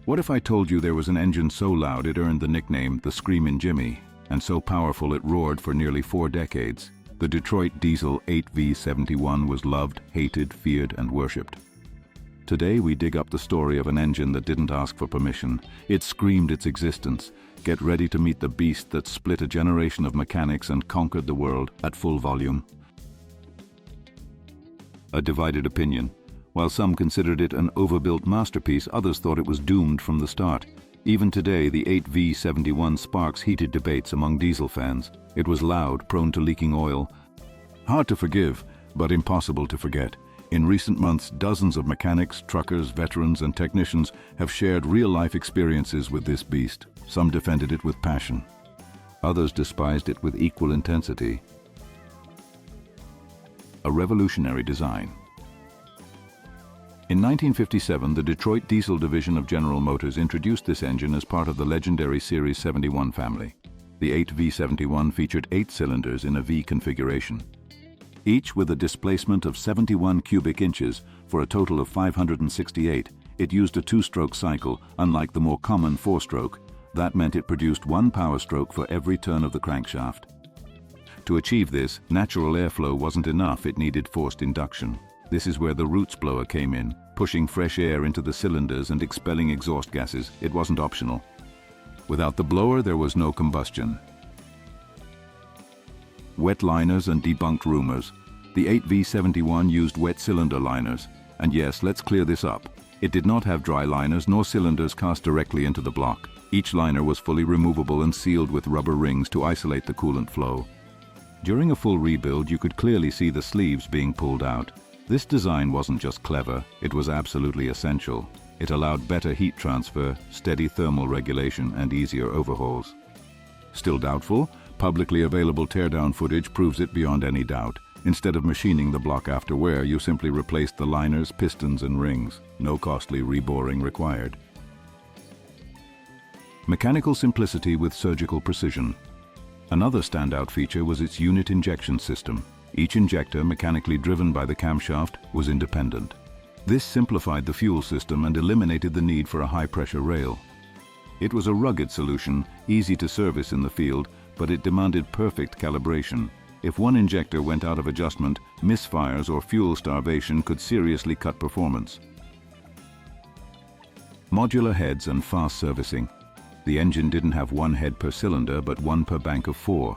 What if I told you there was an engine so loud it earned the nickname the Screamin Jimmy, and so powerful it roared for nearly 4 decades? The Detroit diesel 8V71 was loved, hated, feared, and worshipped. Today we dig up the story of an engine that didn't ask for permission. It screamed its existence. Get ready to meet the beast that split a generation of mechanics and conquered the world at full volume. A divided opinion. While some considered it an overbuilt masterpiece, others thought it was doomed from the start. Even today, the 8V71 sparks heated debates among diesel fans. It was loud, prone to leaking oil. Hard to forgive, but impossible to forget. In recent months, dozens of mechanics, truckers, veterans, and technicians have shared real-life experiences with this beast. Some defended it with passion. Others despised it with equal intensity. A revolutionary design. In 1957, the Detroit Diesel division of General Motors introduced this engine as part of the legendary Series 71 family. The 8V71 featured 8 cylinders in a V configuration, each with a displacement of 71 cubic inches for a total of 568. It used a 2-stroke cycle, unlike the more common 4-stroke. That meant it produced 1 power stroke for every turn of the crankshaft. To achieve this, natural airflow wasn't enough, it needed forced induction. This is where the roots blower came in, pushing fresh air into the cylinders and expelling exhaust gases. It wasn't optional. Without the blower, there was no combustion. Wet liners and debunked rumors. The 8V71 used wet cylinder liners. And yes, let's clear this up. It did not have dry liners nor cylinders cast directly into the block. Each liner was fully removable and sealed with rubber rings to isolate the coolant flow. During a full rebuild, you could clearly see the sleeves being pulled out. This design wasn't just clever, it was absolutely essential. It allowed better heat transfer, steady thermal regulation, and easier overhauls. Still doubtful? Publicly available teardown footage proves it beyond any doubt. Instead of machining the block after wear, you simply replaced the liners, pistons, and rings. No costly reboring required. Mechanical simplicity with surgical precision. Another standout feature was its unit injection system. Each injector, mechanically driven by the camshaft, was independent. This simplified the fuel system and eliminated the need for a high-pressure rail. It was a rugged solution, easy to service in the field, but it demanded perfect calibration. If one injector went out of adjustment, misfires or fuel starvation could seriously cut performance. Modular heads and fast servicing. The engine didn't have 1 head per cylinder, but 1 per bank of 4.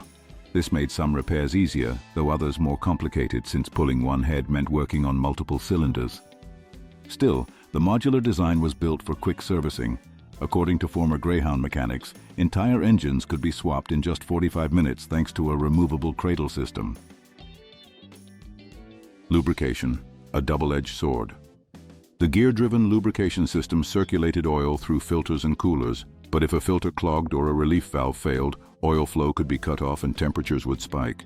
This made some repairs easier, though others more complicated since pulling 1 head meant working on multiple cylinders. Still, the modular design was built for quick servicing. According to former Greyhound mechanics, entire engines could be swapped in just 45 minutes thanks to a removable cradle system. Lubrication, a double-edged sword. The gear-driven lubrication system circulated oil through filters and coolers, but if a filter clogged or a relief valve failed, oil flow could be cut off and temperatures would spike.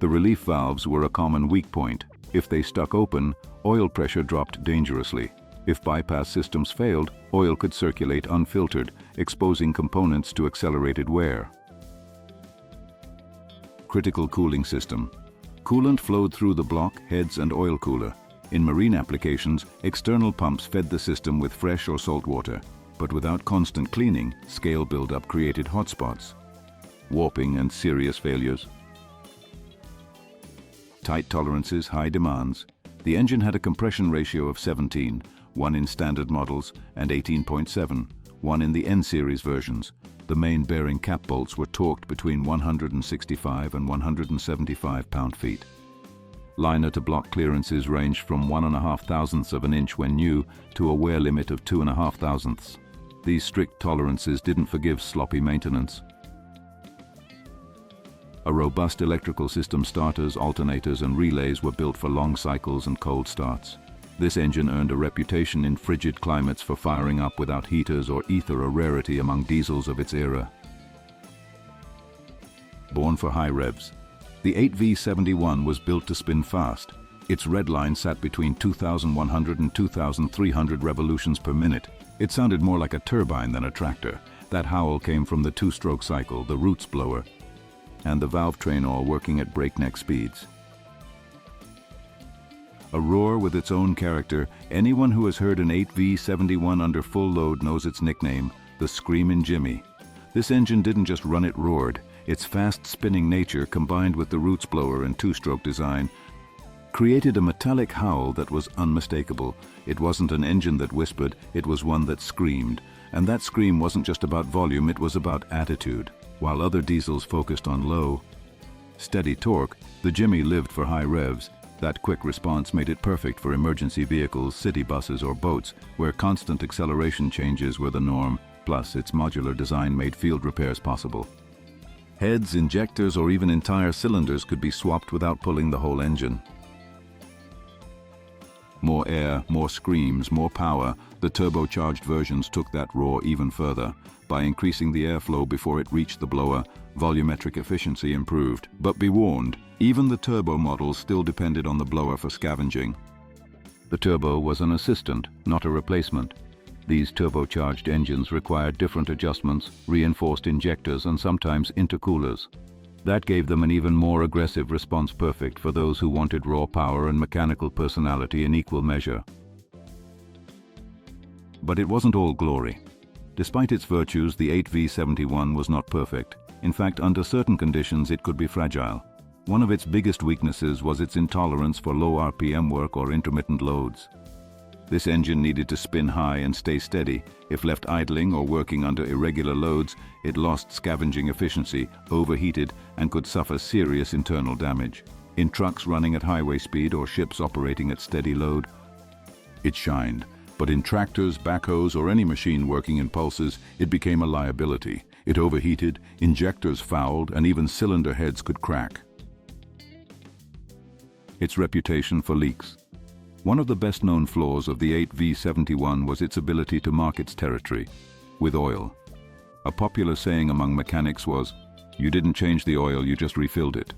The relief valves were a common weak point. If they stuck open, oil pressure dropped dangerously. If bypass systems failed, oil could circulate unfiltered, exposing components to accelerated wear. Critical cooling system. Coolant flowed through the block, heads, and oil cooler. In marine applications, external pumps fed the system with fresh or salt water. But without constant cleaning, scale buildup created hotspots, warping, and serious failures. Tight tolerances, high demands. The engine had a compression ratio of 17, 1 in standard models, and 18.7, 1 in the N-series versions. The main bearing cap bolts were torqued between 165 and 175 pound-feet. Liner-to-block clearances ranged from 1.5 thousandths of an inch when new to a wear limit of 2.5 thousandths. These strict tolerances didn't forgive sloppy maintenance. A robust electrical system, starters, alternators, and relays were built for long cycles and cold starts. This engine earned a reputation in frigid climates for firing up without heaters or ether, a rarity among diesels of its era. Born for high revs. The 8V71 was built to spin fast. Its red line sat between 2,100 and 2,300 revolutions per minute. It sounded more like a turbine than a tractor. That howl came from the 2-stroke cycle, the roots blower, and the valve train all working at breakneck speeds. A roar with its own character. Anyone who has heard an 8V71 under full load knows its nickname, the Screamin Jimmy. This engine didn't just run, it roared. Its fast-spinning nature, combined with the roots blower and two-stroke design, created a metallic howl that was unmistakable. It wasn't an engine that whispered, it was one that screamed. And that scream wasn't just about volume, it was about attitude. While other diesels focused on low, steady torque, the Jimmy lived for high revs. That quick response made it perfect for emergency vehicles, city buses, or boats, where constant acceleration changes were the norm. Plus, its modular design made field repairs possible. Heads, injectors, or even entire cylinders could be swapped without pulling the whole engine. More air, more screams, more power. The turbocharged versions took that roar even further. By increasing the airflow before it reached the blower, volumetric efficiency improved. But be warned, even the turbo models still depended on the blower for scavenging. The turbo was an assistant, not a replacement. These turbocharged engines required different adjustments, reinforced injectors, and sometimes intercoolers. That gave them an even more aggressive response, perfect for those who wanted raw power and mechanical personality in equal measure. But it wasn't all glory. Despite its virtues, the 8V71 was not perfect. In fact, under certain conditions, it could be fragile. One of its biggest weaknesses was its intolerance for low RPM work or intermittent loads. This engine needed to spin high and stay steady. If left idling or working under irregular loads, it lost scavenging efficiency, overheated, and could suffer serious internal damage. In trucks running at highway speed or ships operating at steady load, it shined. But in tractors, backhoes, or any machine working in pulses, it became a liability. It overheated, injectors fouled, and even cylinder heads could crack. Its reputation for leaks. One of the best-known flaws of the 8V71 was its ability to mark its territory with oil. A popular saying among mechanics was, "You didn't change the oil, you just refilled it."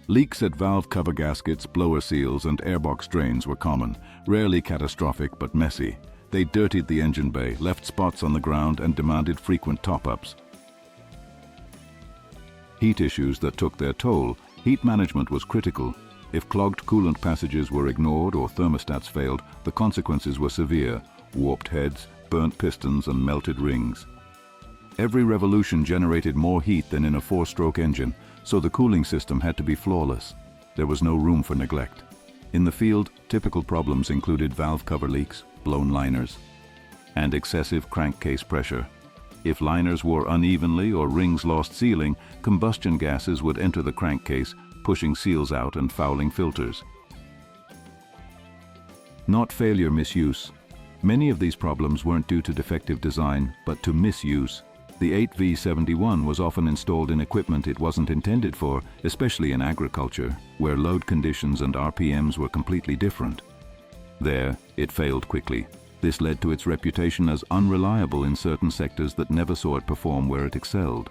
Leaks at valve cover gaskets, blower seals, and airbox drains were common, rarely catastrophic but messy. They dirtied the engine bay, left spots on the ground, and demanded frequent top-ups. Heat issues that took their toll. Heat management was critical. If clogged coolant passages were ignored or thermostats failed, the consequences were severe: warped heads, burnt pistons, and melted rings. Every revolution generated more heat than in a four-stroke engine, so the cooling system had to be flawless. There was no room for neglect. In the field, typical problems included valve cover leaks, blown liners, and excessive crankcase pressure. If liners wore unevenly or rings lost sealing, combustion gases would enter the crankcase, pushing seals out and fouling filters. Not failure, misuse. Many of these problems weren't due to defective design, but to misuse. The 8V71 was often installed in equipment it wasn't intended for, especially in agriculture, where load conditions and RPMs were completely different. There, it failed quickly. This led to its reputation as unreliable in certain sectors that never saw it perform where it excelled.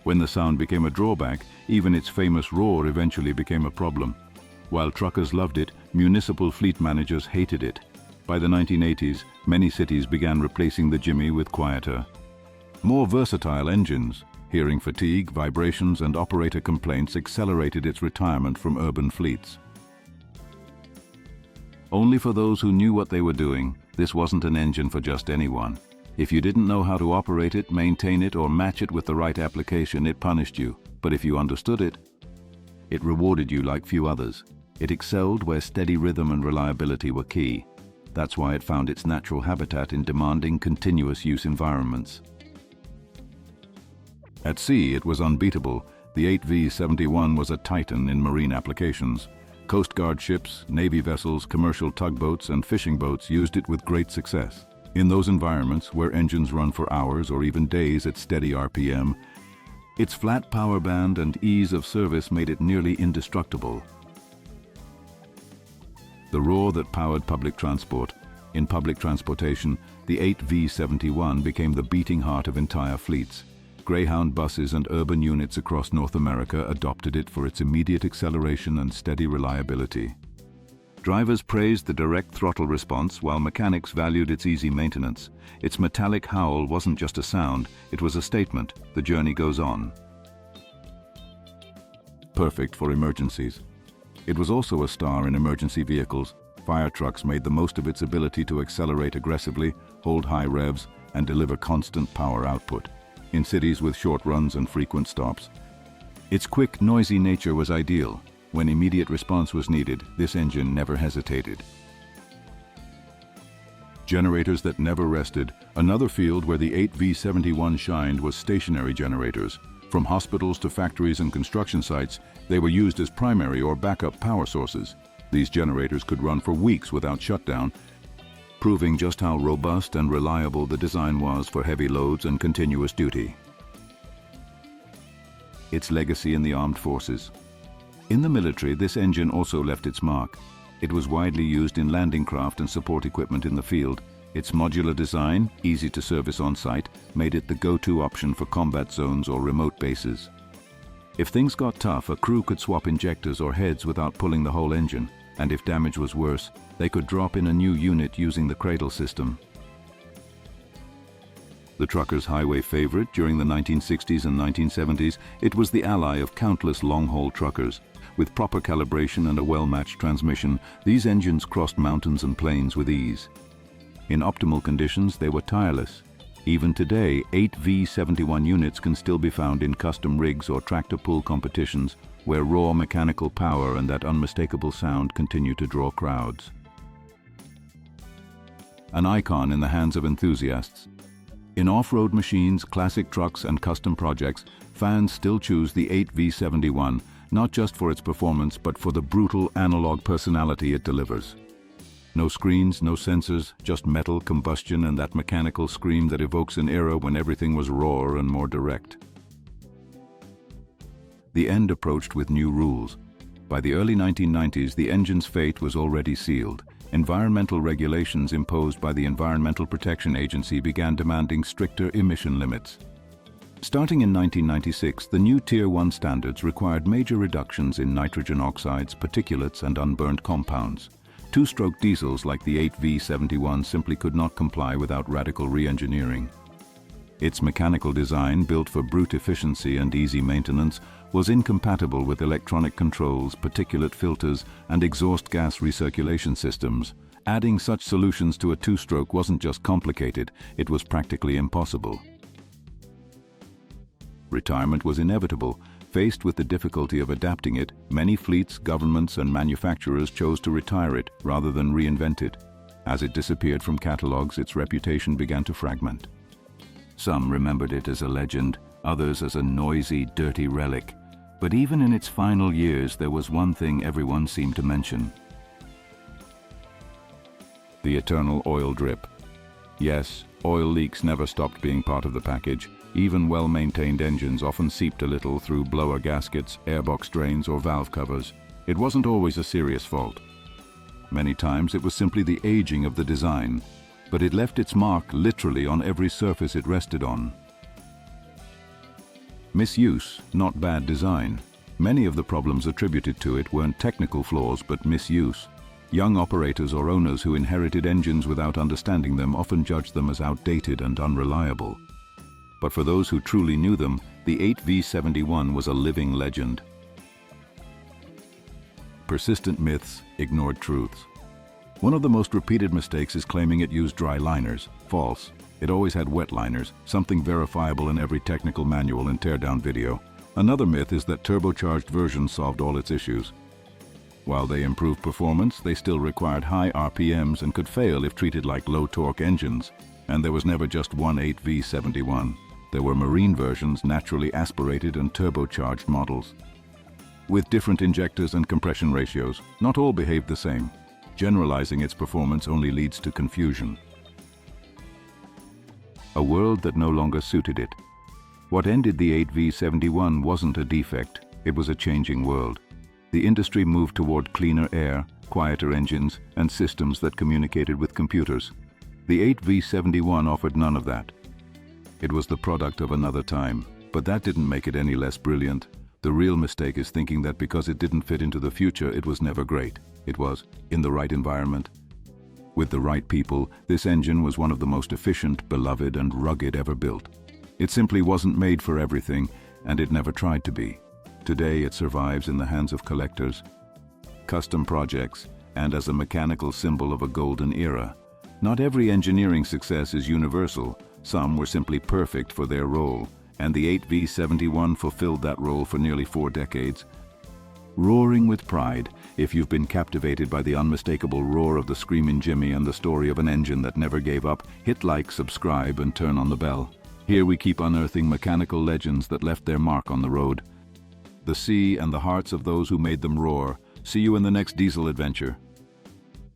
When the sound became a drawback, even its famous roar eventually became a problem. While truckers loved it, municipal fleet managers hated it. By the 1980s, many cities began replacing the Jimmy with quieter, more versatile engines. Hearing fatigue, vibrations, and operator complaints accelerated its retirement from urban fleets. Only for those who knew what they were doing, this wasn't an engine for just anyone. If you didn't know how to operate it, maintain it, or match it with the right application, it punished you. But if you understood it, it rewarded you like few others. It excelled where steady rhythm and reliability were key. That's why it found its natural habitat in demanding, continuous use environments. At sea, it was unbeatable. The 8V71 was a titan in marine applications. Coast Guard ships, Navy vessels, commercial tugboats, and fishing boats used it with great success. In those environments, where engines run for hours or even days at steady RPM, its flat power band and ease of service made it nearly indestructible. The roar that powered public transport. In public transportation, the 8V71 became the beating heart of entire fleets. Greyhound buses and urban units across North America adopted it for its immediate acceleration and steady reliability. Drivers praised the direct throttle response, while mechanics valued its easy maintenance. Its metallic howl wasn't just a sound, it was a statement: the journey goes on. Perfect for emergencies. It was also a star in emergency vehicles. Fire trucks made the most of its ability to accelerate aggressively, hold high revs, and deliver constant power output. In cities with short runs and frequent stops, its quick, noisy nature was ideal. When immediate response was needed, this engine never hesitated. Generators that never rested. Another field where the 8V71 shined was stationary generators. From hospitals to factories and construction sites, they were used as primary or backup power sources. These generators could run for weeks without shutdown, proving just how robust and reliable the design was for heavy loads and continuous duty. Its legacy in the armed forces. In the military, this engine also left its mark. It was widely used in landing craft and support equipment in the field. Its modular design, easy to service on-site, made it the go-to option for combat zones or remote bases. If things got tough, a crew could swap injectors or heads without pulling the whole engine, and if damage was worse, they could drop in a new unit using the cradle system. The trucker's highway favorite during the 1960s and 1970s, it was the ally of countless long-haul truckers. With proper calibration and a well-matched transmission, these engines crossed mountains and plains with ease. In optimal conditions, they were tireless. Even today, 8V71 units can still be found in custom rigs or tractor pull competitions, where raw mechanical power and that unmistakable sound continue to draw crowds. An icon in the hands of enthusiasts. In off-road machines, classic trucks, and custom projects, fans still choose the 8V71, not just for its performance, but for the brutal analog personality it delivers. No screens, no sensors, just metal, combustion, and that mechanical scream that evokes an era when everything was rawer and more direct. The end approached with new rules. By the early 1990s, the engine's fate was already sealed. Environmental regulations imposed by the Environmental Protection Agency began demanding stricter emission limits. Starting in 1996, the new Tier 1 standards required major reductions in nitrogen oxides, particulates, and unburned compounds. Two-stroke diesels like the 8V71 simply could not comply without radical re-engineering. Its mechanical design, built for brute efficiency and easy maintenance, was incompatible with electronic controls, particulate filters, and exhaust gas recirculation systems. Adding such solutions to a two-stroke wasn't just complicated, it was practically impossible. Retirement was inevitable. Faced with the difficulty of adapting it, many fleets, governments, and manufacturers chose to retire it rather than reinvent it. As it disappeared from catalogs, its reputation began to fragment. Some remembered it as a legend, others as a noisy, dirty relic. But even in its final years, there was one thing everyone seemed to mention: the eternal oil drip. Yes, oil leaks never stopped being part of the package. Even well-maintained engines often seeped a little through blower gaskets, airbox drains, or valve covers. It wasn't always a serious fault. Many times it was simply the aging of the design, but it left its mark literally on every surface it rested on. Misuse, not bad design. Many of the problems attributed to it weren't technical flaws, but misuse. Young operators or owners who inherited engines without understanding them often judged them as outdated and unreliable. But for those who truly knew them, the 8V71 was a living legend. Persistent myths, ignored truths. One of the most repeated mistakes is claiming it used dry liners. False. It always had wet liners, something verifiable in every technical manual and teardown video. Another myth is that turbocharged versions solved all its issues. While they improved performance, they still required high RPMs and could fail if treated like low-torque engines. And there was never just one 8V71. There were marine versions, naturally aspirated and turbocharged models, with different injectors and compression ratios. Not all behaved the same. Generalizing its performance only leads to confusion. A world that no longer suited it. What ended the 8V71 wasn't a defect, it was a changing world. The industry moved toward cleaner air, quieter engines, and systems that communicated with computers. The 8V71 offered none of that. It was the product of another time, but that didn't make it any less brilliant. The real mistake is thinking that because it didn't fit into the future, it was never great. It was, in the right environment, with the right people, this engine was one of the most efficient, beloved, and rugged ever built. It simply wasn't made for everything, and it never tried to be. Today it survives in the hands of collectors, custom projects, and as a mechanical symbol of a golden era. Not every engineering success is universal. Some were simply perfect for their role, and the 8V71 fulfilled that role for nearly 4 decades. Roaring with pride, if you've been captivated by the unmistakable roar of the Screamin Jimmy and the story of an engine that never gave up, hit like, subscribe, and turn on the bell. Here we keep unearthing mechanical legends that left their mark on the road. The sea and the hearts of those who made them roar. See you in the next diesel adventure.